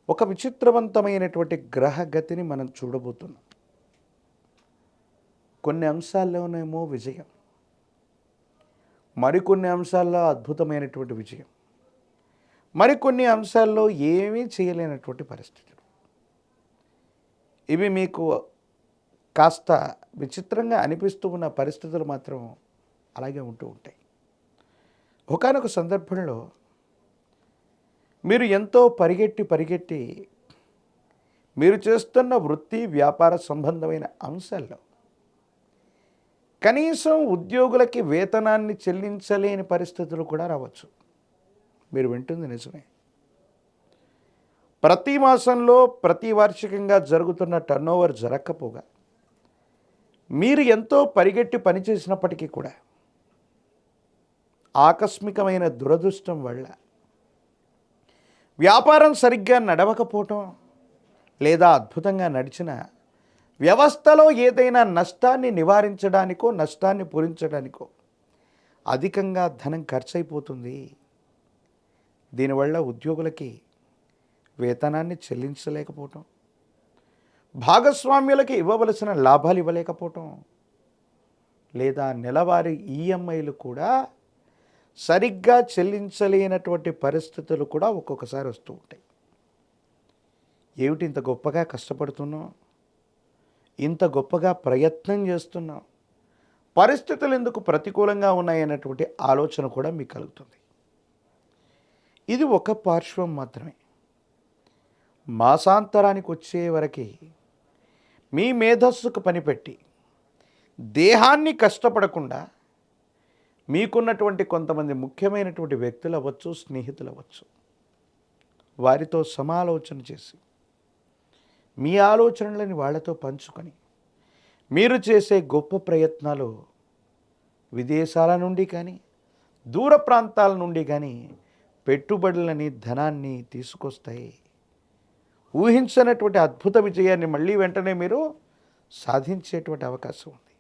ఒక విచిత్రవంతమైనటువంటి గ్రహగతిని మనం చూడబోతున్నాం. కొన్ని అంశాల్లోనేమో విజయం, మరికొన్ని అంశాల్లో అద్భుతమైనటువంటి విజయం, మరికొన్ని అంశాల్లో ఏమీ చేయలేనటువంటి పరిస్థితులు. ఇవి మీకు కాస్త విచిత్రంగా అనిపిస్తూ ఉన్న పరిస్థితులు మాత్రం అలాగే ఉంటూ ఉంటాయి. ఒకానొక సందర్భంలో మీరు ఎంతో పరిగెట్టి మీరు చేస్తున్న వృత్తి వ్యాపార సంబంధమైన అంశాల్లో కనీసం ఉద్యోగులకి వేతనాన్ని చెల్లించలేని పరిస్థితులు కూడా రావచ్చు. మీరు వింటుంది నిజమే. ప్రతి మాసంలో ప్రతి వార్షికంగా జరుగుతున్న టర్నోవర్ జరగకపోగా మీరు ఎంతో పరిగెట్టి పనిచేసినప్పటికీ కూడా ఆకస్మికమైన దురదృష్టం వల్ల వ్యాపారం సరిగ్గా నడవకపోవటం, లేదా అద్భుతంగా నడిచిన వ్యవస్థలో ఏదైనా నష్టాన్ని నివారించడానికో నష్టాన్ని పూరించడానికో అధికంగా ధనం ఖర్చు అయిపోతుంది. దీనివల్ల ఉద్యోగులకి వేతనాన్ని చెల్లించలేకపోవటం, భాగస్వామ్యులకి ఇవ్వవలసిన లాభాలు ఇవ్వలేకపోవటం, లేదా నెలవారీ ఈఎంఐలు కూడా సరిగ్గా చెల్లించలేనటువంటి పరిస్థితులు కూడా ఒక్కొక్కసారి వస్తూ ఉంటాయి. ఏమిటి ఇంత గొప్పగా కష్టపడుతున్నాం, ఇంత గొప్పగా ప్రయత్నం చేస్తున్నాం, పరిస్థితులు ఎందుకు ప్రతికూలంగా ఉన్నాయన్నటువంటి ఆలోచన కూడా మీకు కలుగుతుంది. ఇది ఒక పార్శ్వం మాత్రమే. మాసాంతరానికి వచ్చే వరకు మీ మేధస్సుకు పనిపెట్టి దేహాన్ని కష్టపడకుండా మీకున్నటువంటి కొంతమంది ముఖ్యమైనటువంటి వ్యక్తులు అవ్వచ్చు, స్నేహితులు అవ్వచ్చు, వారితో సమాలోచన చేసి మీ ఆలోచనలని వాళ్ళతో పంచుకొని మీరు చేసే గొప్ప ప్రయత్నాలు విదేశాల నుండి కానీ దూర ప్రాంతాల నుండి కానీ పెట్టుబడులని ధనాన్ని తీసుకొస్తాయి. ఊహించనటువంటి అద్భుత విజయాన్ని మళ్ళీ వెంటనే మీరు సాధించేటువంటి అవకాశం ఉంది.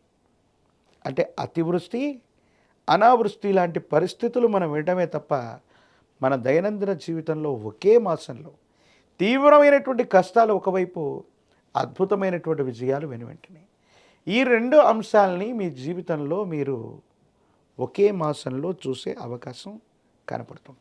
అంటే అతివృష్టి అనావృష్టి లాంటి పరిస్థితులు మనం వినడమే తప్ప మన దైనందిన జీవితంలో ఒకే మాసంలో తీవ్రమైనటువంటి కష్టాలు ఒకవైపు, అద్భుతమైనటువంటి విజయాలు వెనువెంటనే. ఈ రెండు అంశాలని మీ జీవితంలో మీరు ఒకే మాసంలో చూసే అవకాశం కనపడుతుంది.